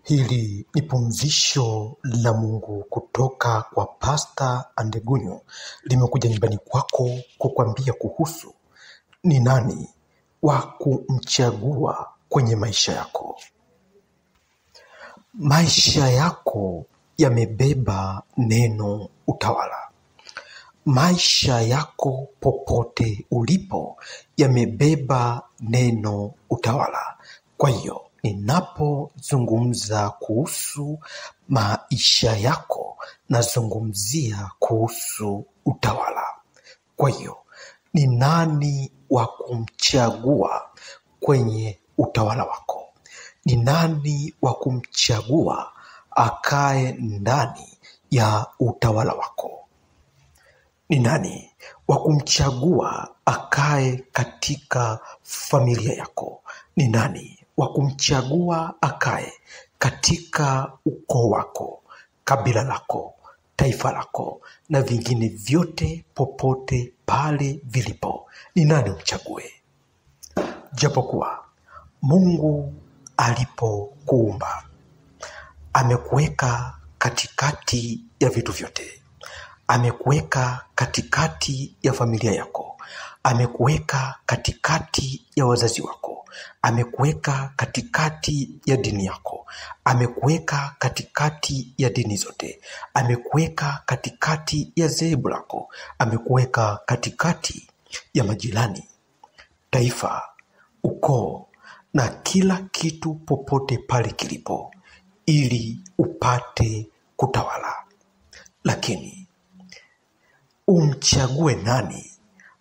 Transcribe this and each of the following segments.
Hili ni pumzisho la Mungu kutoka kwa Pastor Andegunyu. Limekuja nyumbani kwako kukwambia kuhusu ni nani wa kumchagua kwenye maisha yako. Maisha yako yamebeba neno utawala. Maisha yako popote ulipo yamebeba neno utawala. Kwa hiyo ninapozungumza kuhusu maisha yako, nazungumzia kuhusu utawala. Kwa hiyo ni nani wa kumchagua kwenye utawala wako? Ni nani wa kumchagua akae ndani ya utawala wako? Ni nani wa kumchagua akae katika familia yako? Ni nani wa kumchagua akae katika ukoo wako, kabila lako, taifa lako na vingine vyote popote pale vilipo? Ni nani umchague? Japokuwa Mungu alipokuumba amekuweka katikati ya vitu vyote. Amekuweka katikati ya familia yako. Amekuweka katikati ya wazazi wako. Amekuweka katikati ya dini yako. Amekuweka katikati ya dini zote. Amekuweka katikati ya dhehebu lako. Amekuweka katikati ya majirani, taifa, ukoo na kila kitu popote pale kilipo, ili upate kutawala. Lakini umchague nani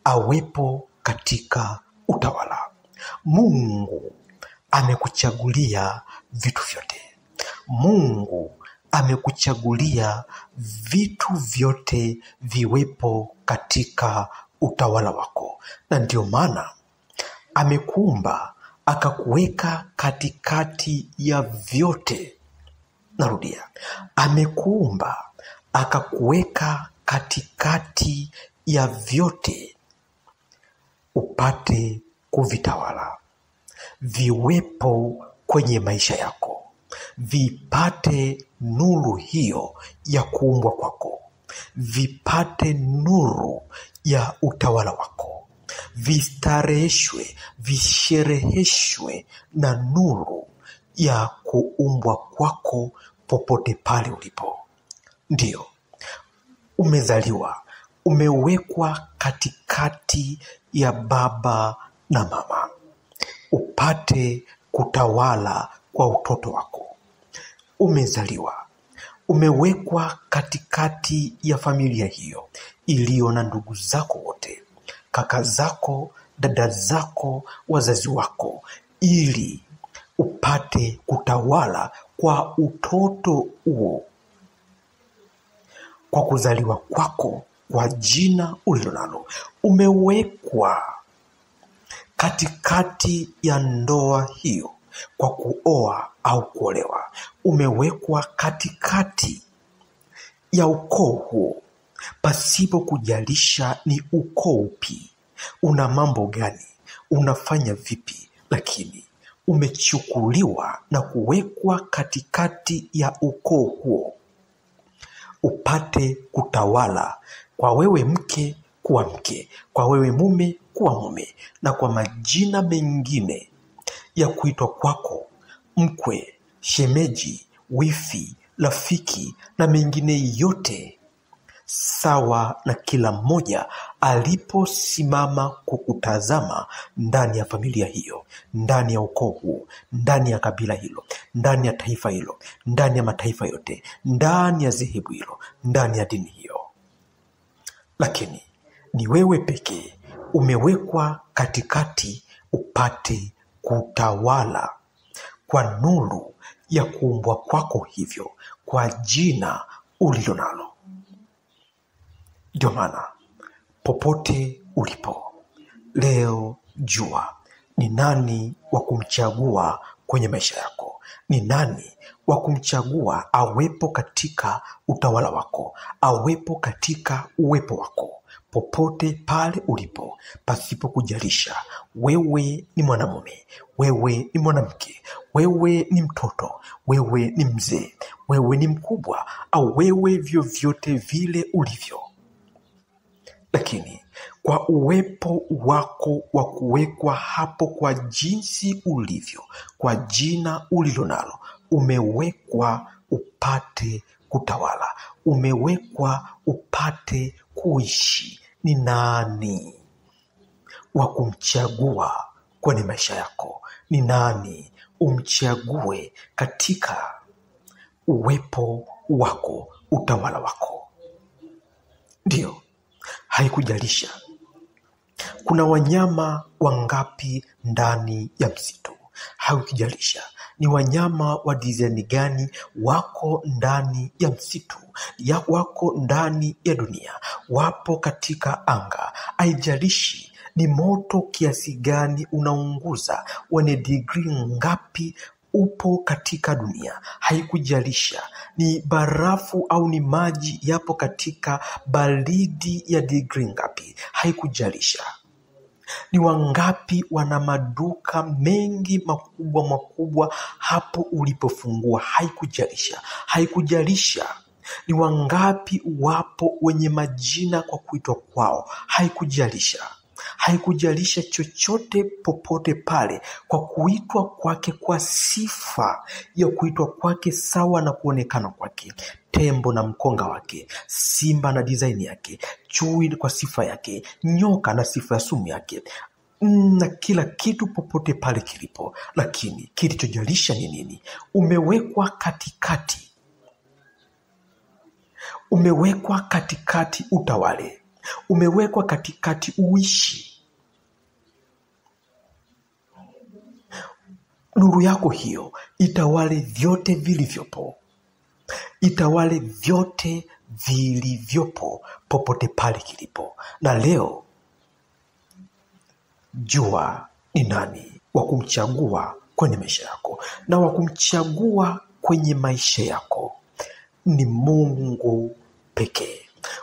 awepo katika utawala? Mungu amekuchagulia vitu vyote. Mungu amekuchagulia vitu vyote viwepo katika utawala wako, na ndio maana amekuumba akakuweka katikati ya vyote. Narudia, amekuumba akakuweka katikati ya vyote upate kuvitawala, viwepo kwenye maisha yako, vipate nuru hiyo ya kuumbwa kwako, vipate nuru ya utawala wako, vistareheshwe, vishereheshwe na nuru ya kuumbwa kwako popote pale ulipo. Ndiyo, umezaliwa, umewekwa katikati ya baba na mama, upate kutawala kwa utoto wako. Umezaliwa, umewekwa katikati ya familia hiyo iliyo na ndugu zako wote, kaka zako, dada zako, wazazi wako, ili upate kutawala kwa utoto huo, kwa kuzaliwa kwako, kwa jina ulilonalo. Umewekwa katikati ya ndoa hiyo kwa kuoa au kuolewa. Umewekwa katikati ya ukoo huo pasipo kujalisha ni ukoo upi, una mambo gani, unafanya vipi, lakini umechukuliwa na kuwekwa katikati ya ukoo huo upate kutawala, kwa wewe mke kuwa mke, kwa wewe mume kuwa mume, na kwa majina mengine ya kuitwa kwako, mkwe, shemeji, wifi, rafiki na mengine yote, sawa na kila mmoja aliposimama kukutazama ndani ya familia hiyo, ndani ya ukoo huo, ndani ya kabila hilo, ndani ya taifa hilo, ndani ya mataifa yote, ndani ya dhehebu hilo, ndani ya dini hiyo. Lakini ni wewe pekee umewekwa katikati upate kutawala kwa nuru ya kuumbwa kwako hivyo, kwa jina ulilonalo. Ndio maana popote ulipo leo, jua ni nani wa kumchagua kwenye maisha yako? Ni nani wa kumchagua awepo katika utawala wako, awepo katika uwepo wako, popote pale ulipo, pasipo kujalisha wewe ni mwanamume, wewe ni mwanamke, wewe ni mtoto, wewe ni mzee, wewe ni mkubwa, au wewe vyovyote vile ulivyo. Lakini kwa uwepo wako wa kuwekwa hapo kwa jinsi ulivyo, kwa jina ulilo nalo, umewekwa upate kutawala, umewekwa upate kuishi. Ni nani wa kumchagua kwenye maisha yako? Ni nani umchague katika uwepo wako, utawala wako? Ndiyo, haikujalisha kuna wanyama wangapi ndani ya msitu, haikujalisha ni wanyama wa dizaini gani wako ndani ya msitu, wako ndani ya dunia, wapo katika anga, haijalishi ni moto kiasi gani unaunguza, wenye digrii ngapi upo katika dunia, haikujalisha ni barafu au ni maji yapo katika baridi ya digrii ngapi, haikujalisha ni wangapi wana maduka mengi makubwa makubwa hapo ulipofungua, haikujalisha. Haikujalisha ni wangapi wapo wenye majina kwa kuitwa kwao, haikujalisha. Haikujalisha chochote popote pale kwa kuitwa kwake, kwa sifa ya kuitwa kwake sawa na kuonekana kwake. Tembo na mkonga wake, simba na dizaini yake, chui kwa sifa yake, nyoka na sifa ya sumu yake, na kila kitu popote pale kilipo. Lakini kilichojalisha ni nini? Umewekwa katikati, umewekwa katikati utawale, umewekwa katikati uishi. Nuru yako hiyo itawale vyote vilivyopo, itawale vyote vilivyopo popote pale kilipo. Na leo jua ni nani wa kumchagua kwenye maisha yako, na wa kumchagua kwenye maisha yako ni Mungu pekee.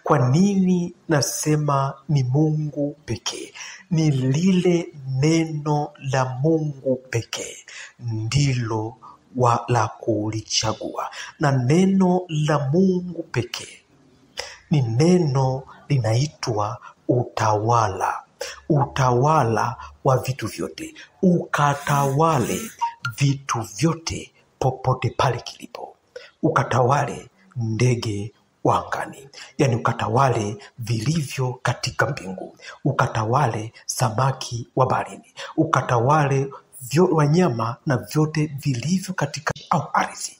Kwa nini nasema ni Mungu pekee? Ni lile neno la Mungu pekee ndilo la kulichagua, na neno la Mungu pekee ni neno linaitwa utawala. Utawala wa vitu vyote, ukatawale vitu vyote popote pale kilipo, ukatawale ndege wa angani, yani ukatawale vilivyo katika mbingu, ukatawale samaki wa baharini, ukatawale wanyama na vyote vilivyo katika au ardhi.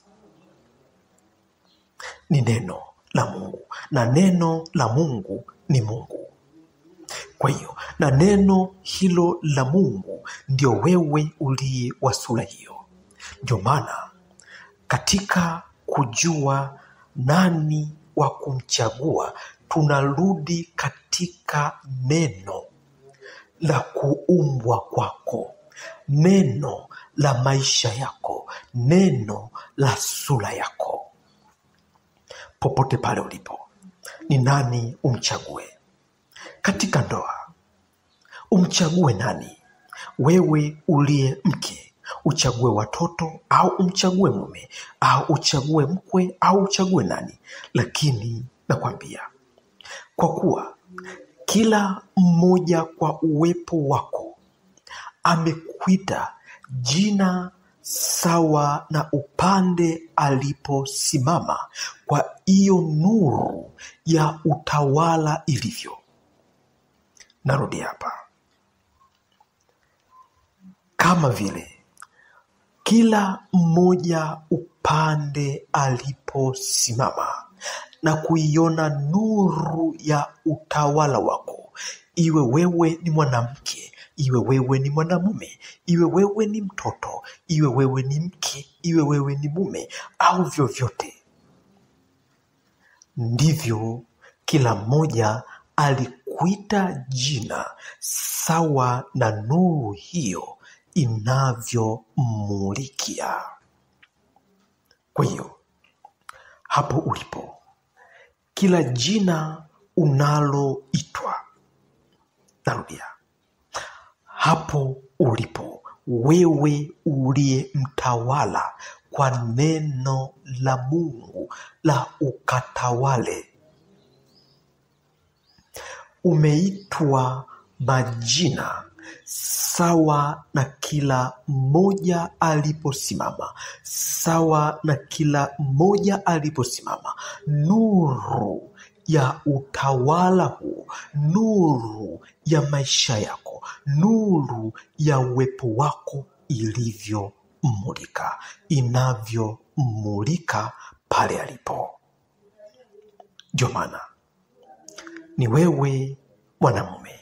Ni neno la Mungu, na neno la Mungu ni Mungu. Kwa hiyo, na neno hilo la Mungu ndio wewe uliye wa sura hiyo. Ndio maana katika kujua nani wa kumchagua, tunarudi katika neno la kuumbwa kwako, neno la maisha yako, neno la sura yako. Popote pale ulipo, ni nani umchague? Katika ndoa, umchague nani? Wewe uliye mke, uchague watoto au umchague mume, au uchague mkwe au uchague nani? Lakini nakwambia, kwa kuwa kila mmoja kwa uwepo wako amekuita jina sawa na upande aliposimama, kwa hiyo nuru ya utawala ilivyo. Narudi hapa, kama vile kila mmoja upande aliposimama na kuiona nuru ya utawala wako, iwe wewe ni mwanamke, iwe wewe ni mwanamume, iwe wewe ni mtoto, iwe wewe ni mke, iwe wewe ni mume, au vyovyote, ndivyo kila mmoja alikuita jina sawa na nuru hiyo inavyomulikia. Kwa hiyo hapo ulipo, kila jina unaloitwa, narudia, hapo ulipo wewe uliye mtawala kwa neno la Mungu la ukatawale, umeitwa majina sawa na kila mmoja aliposimama, sawa na kila mmoja aliposimama. Nuru ya utawala huu, nuru ya maisha yako, nuru ya uwepo wako ilivyomulika, inavyomulika pale alipo. Ndio maana ni wewe mwanamume,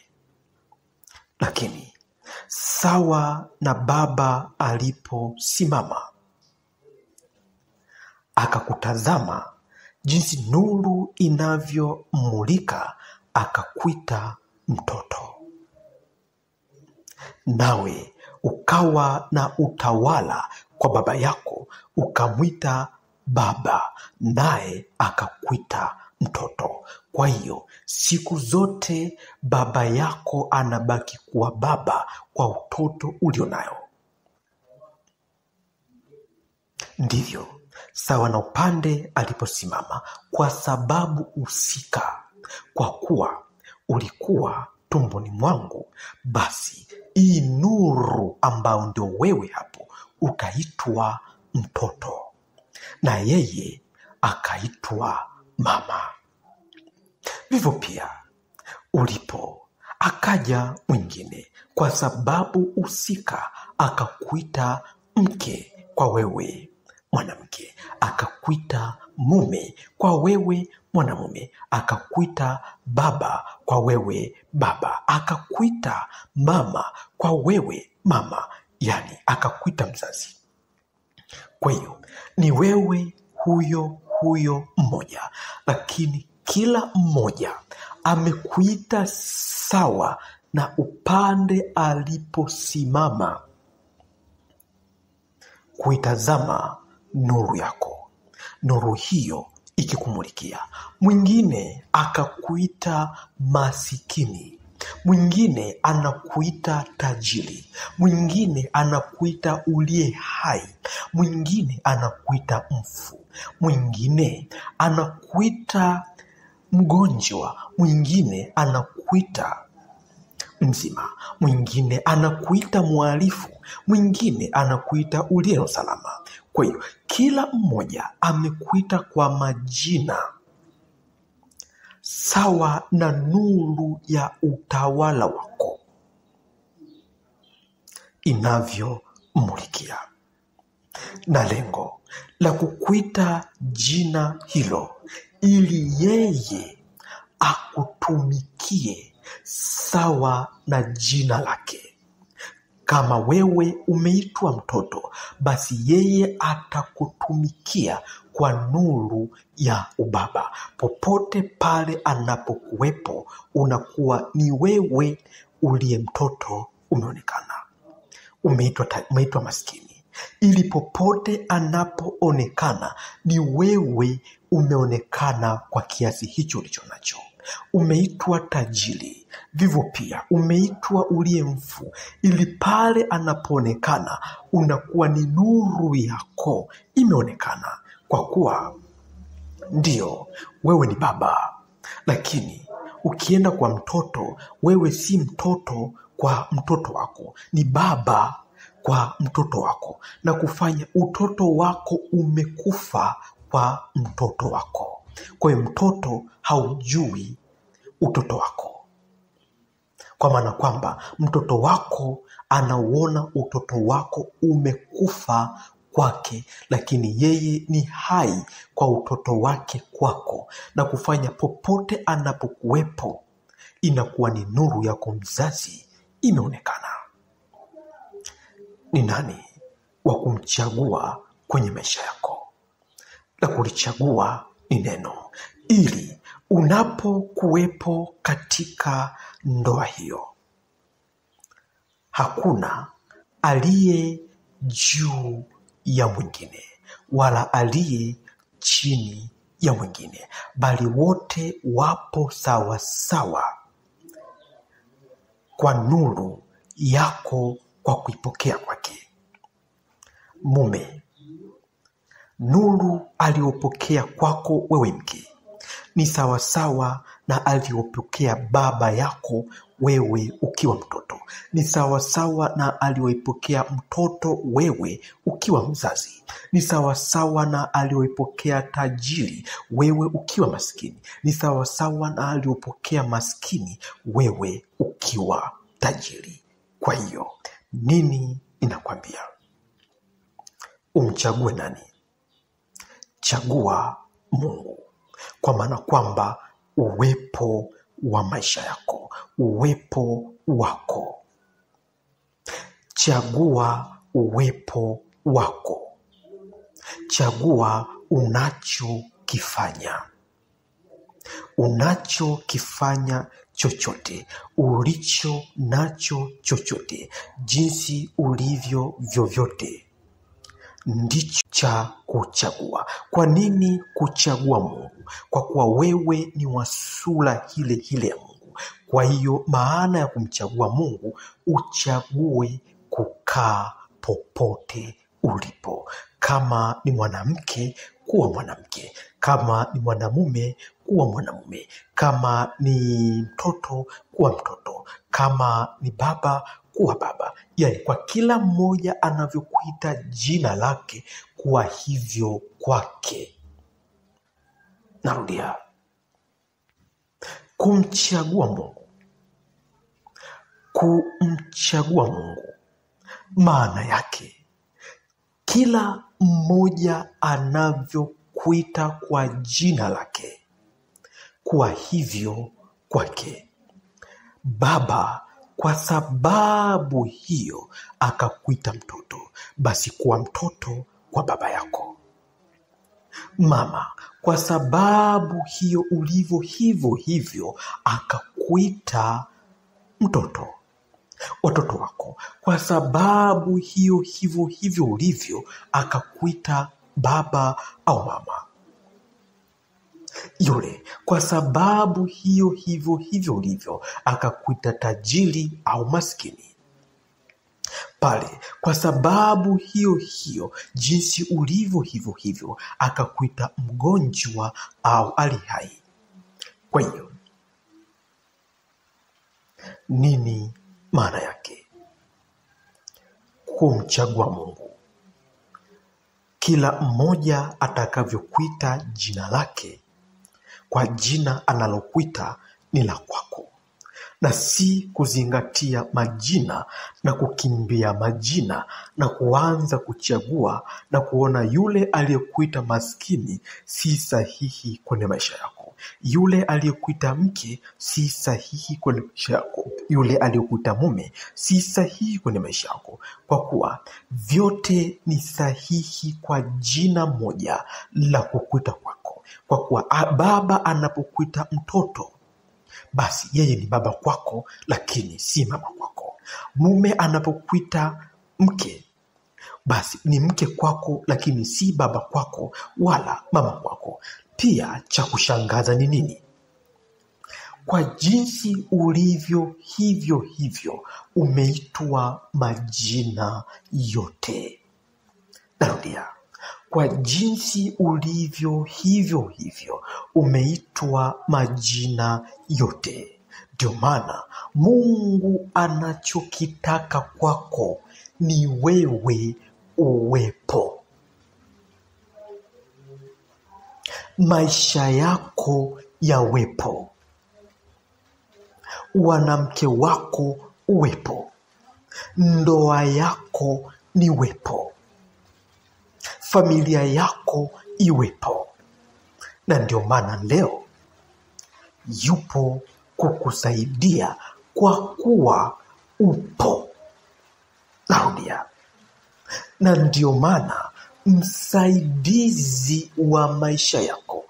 lakini sawa na baba aliposimama akakutazama jinsi nuru inavyomulika, akakuita mtoto, nawe ukawa na utawala kwa baba yako, ukamwita baba, naye akakuita mtoto. Kwa hiyo siku zote baba yako anabaki kuwa baba kwa utoto ulionayo. Ndivyo sawa na upande aliposimama, kwa sababu husika, kwa kuwa ulikuwa tumboni mwangu, basi hii nuru ambao ndio wewe hapo ukaitwa mtoto, na yeye akaitwa mama. Vivyo pia ulipo akaja mwingine, kwa sababu husika, akakuita mke kwa wewe mwanamke, akakuita mume kwa wewe mwanamume, akakuita baba kwa wewe baba, akakuita mama kwa wewe mama, yani akakuita mzazi. Kwa hiyo ni wewe huyo huyo mmoja, lakini kila mmoja amekuita sawa na upande aliposimama kuitazama nuru yako, nuru hiyo ikikumulikia. Mwingine akakuita masikini, mwingine anakuita tajiri, mwingine anakuita uliye hai, mwingine anakuita mfu, mwingine anakuita mgonjwa, mwingine anakuita mzima, mwingine anakuita mhalifu, mwingine anakuita uliye na salama. Kwa hiyo kila mmoja amekuita kwa majina sawa na nuru ya utawala wako inavyomulikia, na lengo la kukuita jina hilo ili yeye akutumikie sawa na jina lake. Kama wewe umeitwa mtoto, basi yeye atakutumikia kwa nuru ya ubaba. Popote pale anapokuwepo, unakuwa ni wewe uliye mtoto umeonekana. Umeitwa maskini, ili popote anapoonekana ni wewe umeonekana kwa kiasi hicho ulicho nacho. Umeitwa tajiri, vivyo pia umeitwa uliye mfu, ili pale anapoonekana unakuwa ni nuru yako imeonekana, kwa kuwa ndio wewe ni baba, lakini ukienda kwa mtoto, wewe si mtoto kwa mtoto wako, ni baba kwa mtoto wako, na kufanya utoto wako umekufa kwa mtoto wako. Kwa hiyo mtoto haujui utoto wako, kwa maana kwamba mtoto wako anauona utoto wako umekufa kwake, lakini yeye ni hai kwa utoto wake kwako, na kufanya popote anapokuwepo inakuwa ni nuru yako mzazi imeonekana. Ni nani wa kumchagua kwenye maisha yako? Na kulichagua ni neno, ili unapokuwepo katika ndoa hiyo, hakuna aliye juu ya mwingine, wala aliye chini ya mwingine, bali wote wapo sawa sawa kwa nuru yako kwa kuipokea kwake. Mume, nuru aliyopokea kwako wewe mke ni sawasawa na aliyopokea baba yako wewe ukiwa mtoto, ni sawasawa na aliyoipokea mtoto wewe ukiwa mzazi, ni sawasawa na aliyoipokea tajiri wewe ukiwa maskini, ni sawasawa na aliyopokea maskini wewe ukiwa tajiri. Kwa hiyo nini inakwambia? Umchague nani? Chagua Mungu, kwa maana kwamba uwepo wa maisha yako, uwepo wako. Chagua uwepo wako. Chagua unachokifanya. Unachokifanya chochote, ulicho nacho chochote, jinsi ulivyo vyovyote, ndicho cha kuchagua. Kwa nini kuchagua Mungu? Kwa kuwa wewe ni wa sura ile ile ya Mungu. Kwa hiyo maana ya kumchagua Mungu, uchague kukaa popote ulipo. Kama ni mwanamke, kuwa mwanamke. Kama ni mwanamume, kuwa mwanamume. Kama ni mtoto, kuwa mtoto. Kama ni baba, kuwa baba. Yaani kwa kila mmoja anavyokuita jina lake, kuwa hivyo kwake. Narudia, kumchagua Mungu. Kumchagua Mungu maana yake kila mmoja anavyokuita kwa jina lake, kuwa hivyo kwake. Baba, kwa sababu hiyo akakuita mtoto, basi kuwa mtoto kwa baba yako. Mama, kwa sababu hiyo ulivyo hivyo hivyo akakuita mtoto watoto wako. Kwa sababu hiyo hivyo hivyo ulivyo akakuita baba au mama yule. Kwa sababu hiyo hivyo hivyo ulivyo akakuita tajiri au maskini pale. Kwa sababu hiyo hiyo jinsi ulivyo hivyo hivyo akakuita mgonjwa au ali hai. Kwa hiyo nini maana yake kumchagua Mungu? Kila mmoja atakavyokuita jina lake, kwa jina analokuita ni la kwako, na si kuzingatia majina na kukimbia majina na kuanza kuchagua na kuona yule aliyekuita maskini si sahihi kwenye maisha yako, yule aliyekuita mke si sahihi kwenye maisha yako, yule aliyekuita mume si sahihi kwenye maisha yako, kwa kuwa vyote ni sahihi kwa jina moja la kukuita kwako. Kwa kuwa baba anapokuita mtoto, basi yeye ni baba kwako, lakini si mama kwako. Mume anapokuita mke, basi ni mke kwako, lakini si baba kwako wala mama kwako. Pia cha kushangaza ni nini? Kwa jinsi ulivyo hivyo hivyo umeitwa majina yote. Narudia, kwa jinsi ulivyo hivyo hivyo umeitwa majina yote. Ndio maana Mungu anachokitaka kwako ni wewe uwepo. Maisha yako yawepo. Wanamke wako uwepo. Ndoa yako ni wepo. Familia yako iwepo. Na ndio maana leo yupo kukusaidia kwa kuwa upo. Narudia, na ndio maana msaidizi wa maisha yako,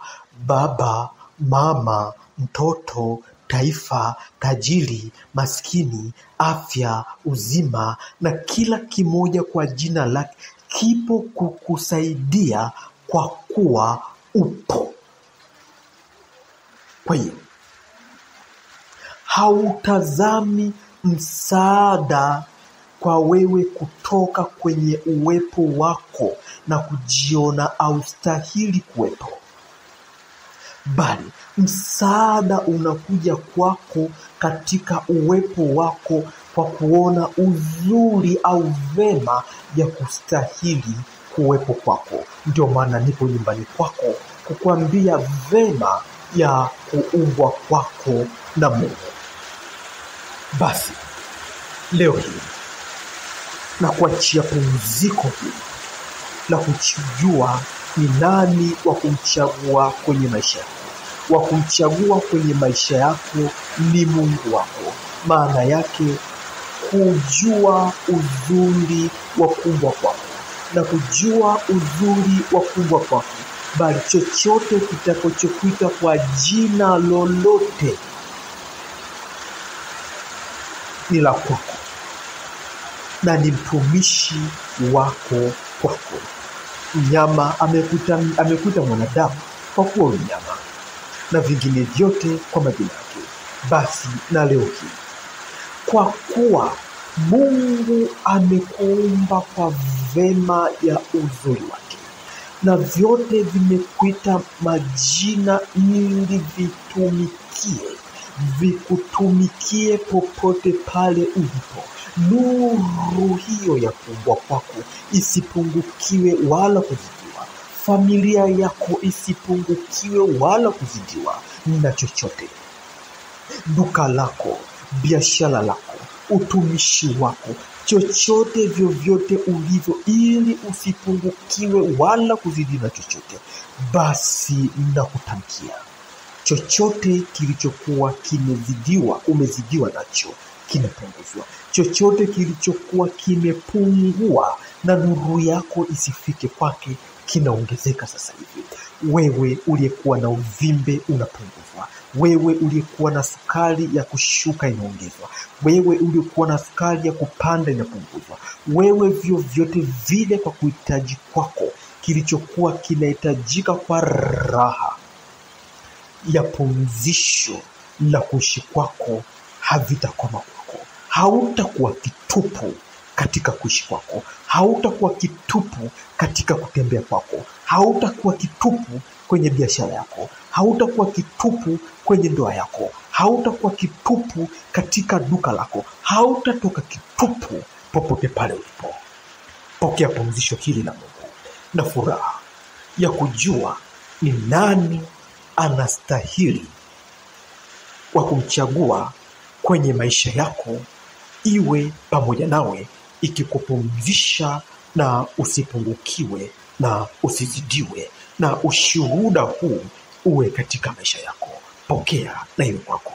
baba, mama, mtoto, taifa, tajiri, maskini, afya, uzima na kila kimoja kwa jina lake kipo kukusaidia kwa kuwa upo. Kwa hiyo hautazami msaada kwa wewe kutoka kwenye uwepo wako na kujiona haustahili kuwepo, bali msaada unakuja kwako katika uwepo wako kwa kuona uzuri au vema ya kustahili kuwepo kwako. Ndio maana nipo nyumbani kwako kukuambia vema ya kuumbwa kwako na Mungu. Basi leo hii na kuachia pumziko hili la kujua ni nani wa kumchagua kwenye maisha yako. Wa kumchagua kwenye maisha yako ni Mungu wako. Maana yake kujua uzuri wa kuumbwa kwako na kujua uzuri wa kuumbwa kwako, bali chochote kitakachokuita kwa jina lolote ni la kwako na ni mtumishi wako kwako. Mnyama amekuita mwanadamu kwa kuwa mnyama na vingine vyote kwa majina yake. Basi na leo hii, kwa kuwa Mungu amekuumba kwa vema ya uzuri wake na vyote vimekuita majina ili vikutumikie popote pale ulipo, nuru hiyo ya kuumbwa kwako isipungukiwe wala kuzidiwa. Familia yako isipungukiwe wala kuzidiwa na chochote. Duka lako, biashara lako, utumishi wako, chochote vyovyote ulivyo, ili usipungukiwe wala kuzidi na chochote. Basi nakutamkia, chochote kilichokuwa umezidiwa nacho kimepunguzwa. Chochote kilichokuwa kimepungua na nuru yako isifike kwake kinaongezeka sasa hivi. Wewe uliyekuwa na uvimbe unapunguzwa. Wewe uliyekuwa na sukari ya kushuka inaongezwa. Wewe uliyekuwa na sukari ya kupanda inapunguzwa. Wewe vyovyote vile kwa kuhitaji kwako kilichokuwa kinahitajika kwa raha ya pumzisho la kuishi kwako havitakoma kwako. Hautakuwa kitupu katika kuishi kwako. Hautakuwa kitupu katika kutembea kwako. Hautakuwa kitupu kwenye biashara yako. Hautakuwa kitupu kwenye ndoa yako. Hautakuwa kitupu katika duka lako. Hautatoka kitupu popote pale ulipo. Pokea pumzisho hili la Mungu na furaha ya kujua ni nani anastahili wa kumchagua kwenye maisha yako, iwe pamoja nawe, ikikupumzisha na usipungukiwe na usizidiwe, na ushuhuda huu uwe katika maisha yako. Pokea na iwe kwako.